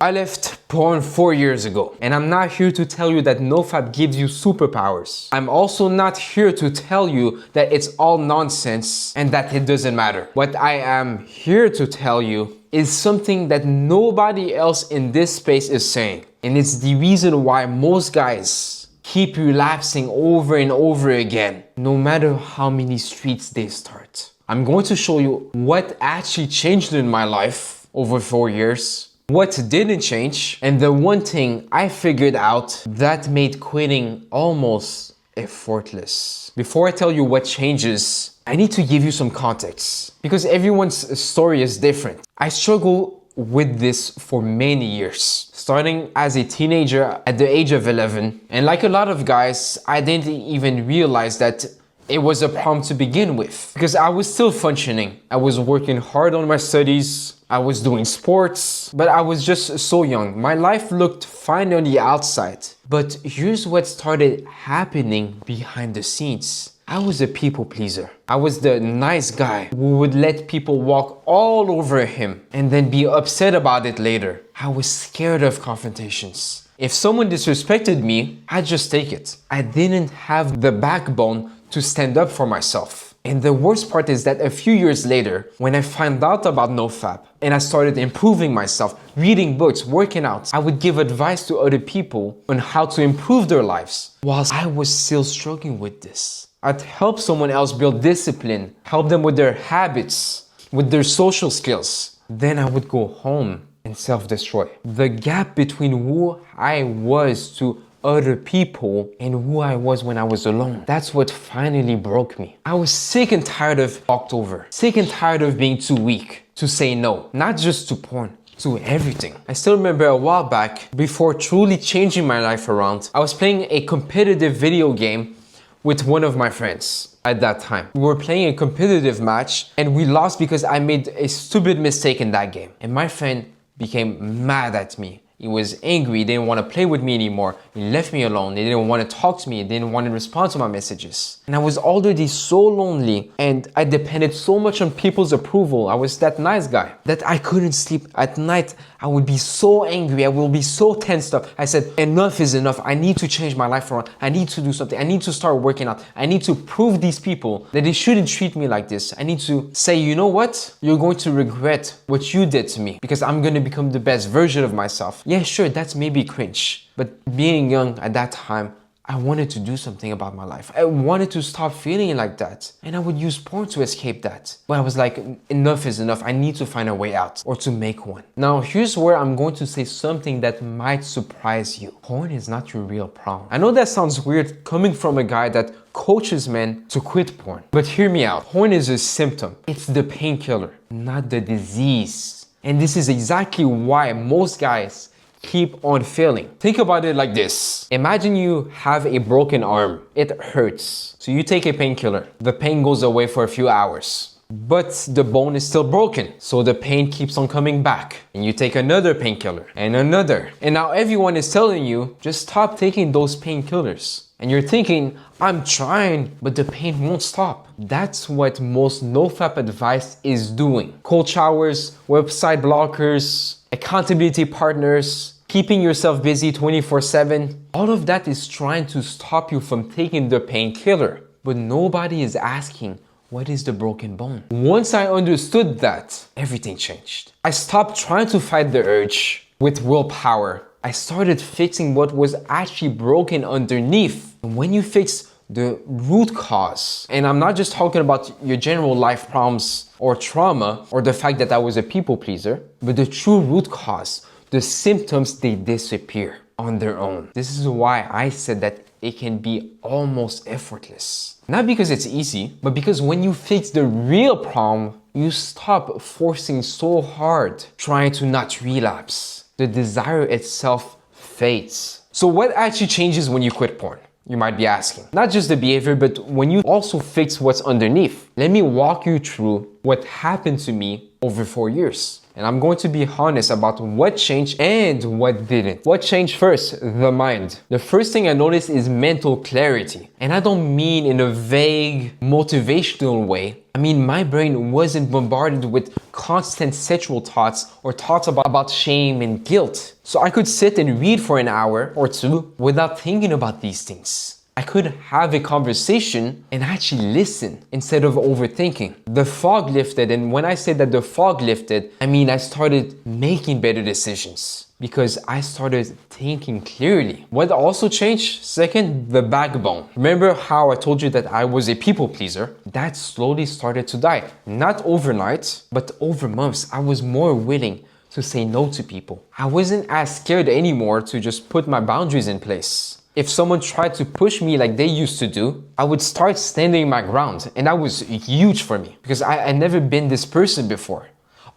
I left porn 4 years ago, and I'm not here to tell you that NoFap gives you superpowers. I'm also not here to tell you that it's all nonsense and that it doesn't matter. What I am here to tell you is something that nobody else in this space is saying. And it's the reason why most guys keep relapsing over and over again, no matter how many streets they start. I'm going to show you what actually changed in my life over 4 years, what didn't change, and the one thing I figured out that made quitting almost effortless. Before I tell you what changes, I need to give you some context because everyone's story is different. I struggled with this for many years, starting as a teenager at the age of 11. And like a lot of guys, I didn't even realize that it was a problem to begin with because I was still functioning. I was working hard on my studies. I was doing sports, but I was just so young. My life looked fine on the outside. But here's what started happening behind the scenes. I was a people pleaser. I was the nice guy who would let people walk all over him and then be upset about it later. I was scared of confrontations. If someone disrespected me, I'd just take it. I didn't have the backbone to stand up for myself. And the worst part is that a few years later, when I found out about NoFap and I started improving myself, reading books, working out, I would give advice to other people on how to improve their lives whilst I was still struggling with this. I'd help someone else build discipline, help them with their habits, with their social skills. Then I would go home and self-destroy. The gap between who I was to other people and who I was when I was alone. That's what finally broke me. I was sick and tired of walked over, sick and tired of being too weak to say no, not just to porn, to everything. I still remember a while back, before truly changing my life around, I was playing a competitive video game with one of my friends at that time. We were playing a competitive match and we lost because I made a stupid mistake in that game. And my friend became mad at me. He was angry, he didn't want to play with me anymore. He left me alone, he didn't want to talk to me, he didn't want to respond to my messages. And I was already so lonely and I depended so much on people's approval. I was that nice guy that I couldn't sleep at night. I would be so angry, I will be so tensed up. I said, enough is enough. I need to change my life around. I need to do something. I need to start working out. I need to prove these people that they shouldn't treat me like this. I need to say, you know what? You're going to regret what you did to me because I'm going to become the best version of myself. Yeah, sure, that's maybe cringe. But being young at that time, I wanted to do something about my life. I wanted to stop feeling like that. And I would use porn to escape that. But I was like, enough is enough. I need to find a way out or to make one. Now, here's where I'm going to say something that might surprise you. Porn is not your real problem. I know that sounds weird coming from a guy that coaches men to quit porn. But hear me out. Porn is a symptom. It's the painkiller, not the disease. And this is exactly why most guys keep on failing. Think about it like this. Imagine you have a broken arm. It hurts. So you take a painkiller. The pain goes away for a few hours. But the bone is still broken. So the pain keeps on coming back. And you take another painkiller and another. And now everyone is telling you, just stop taking those painkillers. And you're thinking, I'm trying, but the pain won't stop. That's what most NoFap advice is doing. Cold showers, website blockers, accountability partners, keeping yourself busy 24/7. All of that is trying to stop you from taking the painkiller. But nobody is asking, what is the broken bone? Once I understood that, everything changed. I stopped trying to fight the urge with willpower. I started fixing what was actually broken underneath. And when you fix the root cause, and I'm not just talking about your general life problems or trauma or the fact that I was a people pleaser, but the true root cause, the symptoms, they disappear on their own. This is why I said that it can be almost effortless. Not because it's easy, but because when you fix the real problem, you stop forcing so hard, trying to not relapse. The desire itself fades. So what actually changes when you quit porn? You might be asking. Not just the behavior, but when you also fix what's underneath. Let me walk you through what happened to me over 4 years. And I'm going to be honest about what changed and what didn't. What changed first? The mind. The first thing I noticed is mental clarity. And I don't mean in a vague, motivational way. I mean, my brain wasn't bombarded with constant sexual thoughts or thoughts about shame and guilt. So I could sit and read for an hour or two without thinking about these things. I could have a conversation and actually listen instead of overthinking. The fog lifted, and when I say that the fog lifted, I mean I started making better decisions because I started thinking clearly. What also changed? Second, the backbone. Remember how I told you that I was a people pleaser? That slowly started to die. Not overnight, but over months. I was more willing to say no to people. I wasn't as scared anymore to just put my boundaries in place. If someone tried to push me like they used to do, I would start standing my ground. And that was huge for me because I never been this person before.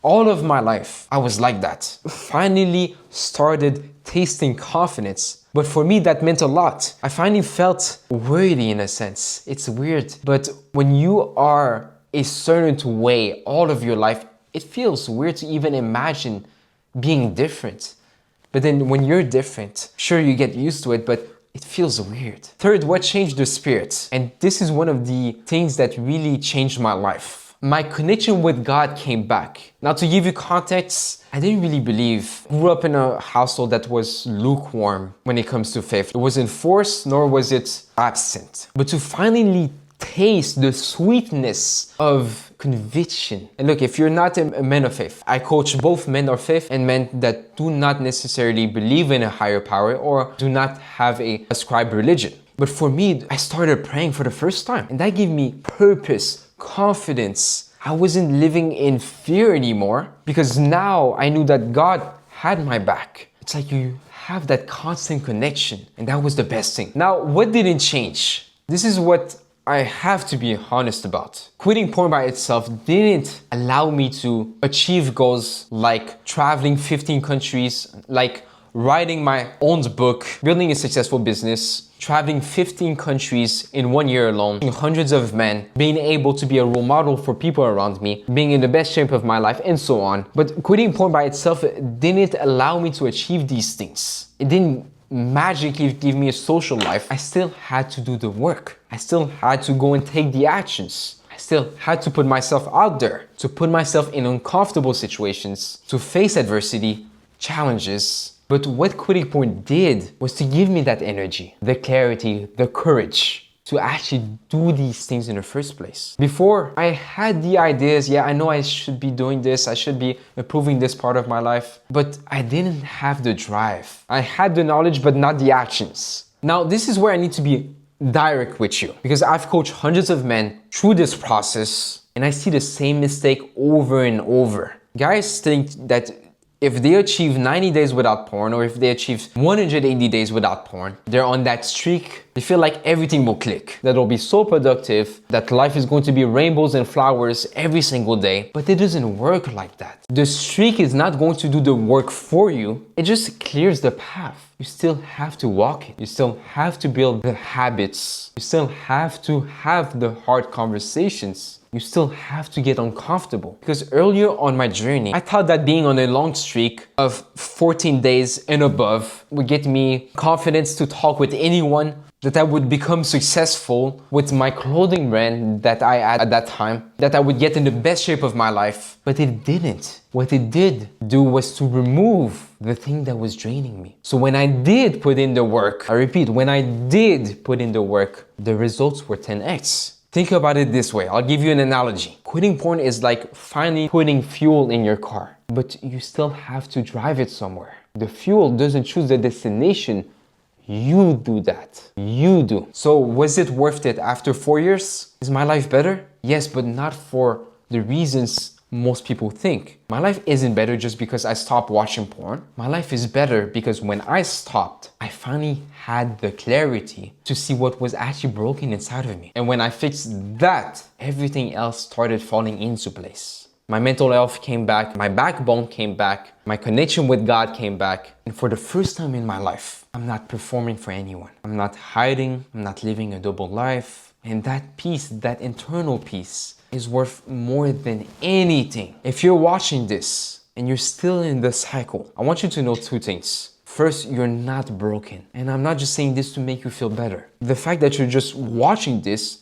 All of my life, I was like that. Finally started tasting confidence. But for me, that meant a lot. I finally felt worthy in a sense. It's weird. But when you are a certain way all of your life, it feels weird to even imagine being different. But then when you're different, sure, you get used to it, but it feels weird. Third, what changed the spirit? And this is one of the things that really changed my life. My connection with God came back. Now, to give you context, I didn't really believe. I grew up in a household that was lukewarm when it comes to faith. It wasn't forced, nor was it absent. But to finally taste the sweetness of conviction. And look, if you're not a man of faith, I coach both men of faith and men that do not necessarily believe in a higher power or do not have a ascribed religion. But for me, I started praying for the first time, and that gave me purpose, confidence. I wasn't living in fear anymore because now I knew that God had my back. It's like you have that constant connection, and that was the best thing. Now, what didn't change? This is what I have to be honest about. Quitting porn by itself didn't allow me to achieve goals like traveling 15 countries, like writing my own book, building a successful business, traveling 15 countries in 1 year alone, hundreds of men, being able to be a role model for people around me, being in the best shape of my life, and so on. But quitting porn by itself didn't allow me to achieve these things. It didn't magically give me a social life. I still had to do the work. I still had to go and take the actions. I still had to put myself out there, to put myself in uncomfortable situations, to face adversity, challenges. But what quitting porn did was to give me that energy, the clarity, the courage to actually do these things in the first place. Before, I had the ideas, yeah, I know I should be doing this, I should be improving this part of my life, but I didn't have the drive. I had the knowledge, but not the actions. Now, this is where I need to be direct with you because I've coached hundreds of men through this process and I see the same mistake over and over. Guys think that if they achieve 90 days without porn or if they achieve 180 days without porn, they're on that streak. They feel like everything will click, that it'll be so productive, that life is going to be rainbows and flowers every single day. But it doesn't work like that. The streak is not going to do the work for you. It just clears the path. You still have to walk it. You still have to build the habits. You still have to have the hard conversations. You still have to get uncomfortable. Because earlier on my journey, I thought that being on a long streak of 14 days and above would get me confidence to talk with anyone, that I would become successful with my clothing brand that I had at that time, that I would get in the best shape of my life. But it didn't. What it did do was to remove the thing that was draining me. So when I did put in the work, I repeat, when I did put in the work, the results were 10x. Think about it this way. I'll give you an analogy. Quitting porn is like finally putting fuel in your car, but you still have to drive it somewhere. The fuel doesn't choose the destination. You do that. You do. So was it worth it after 4 years? Is my life better? Yes, but not for the reasons most people think. My life isn't better just because I stopped watching porn. My life is better because when I stopped, I finally had the clarity to see what was actually broken inside of me. And when I fixed that, everything else started falling into place. My mental health came back, my backbone came back, my connection with God came back. And for the first time in my life, I'm not performing for anyone. I'm not hiding, I'm not living a double life. And that peace, that internal peace, is worth more than anything. If you're watching this and you're still in the cycle, I want you to know two things. First, you're not broken. And I'm not just saying this to make you feel better. The fact that you're just watching this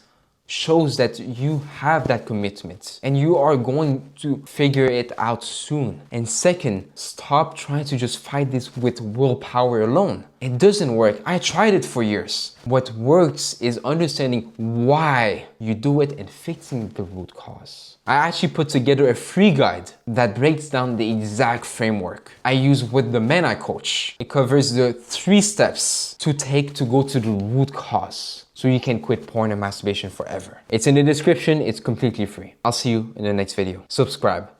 shows that you have that commitment and you are going to figure it out soon. And second, stop trying to just fight this with willpower alone. It doesn't work. I tried it for years. What works is understanding why you do it and fixing the root cause. I actually put together a free guide that breaks down the exact framework I use with the men I coach. It covers the 3 steps to take to go to the root cause, so you can quit porn and masturbation forever. It's in the description, it's completely free. I'll see you in the next video. Subscribe.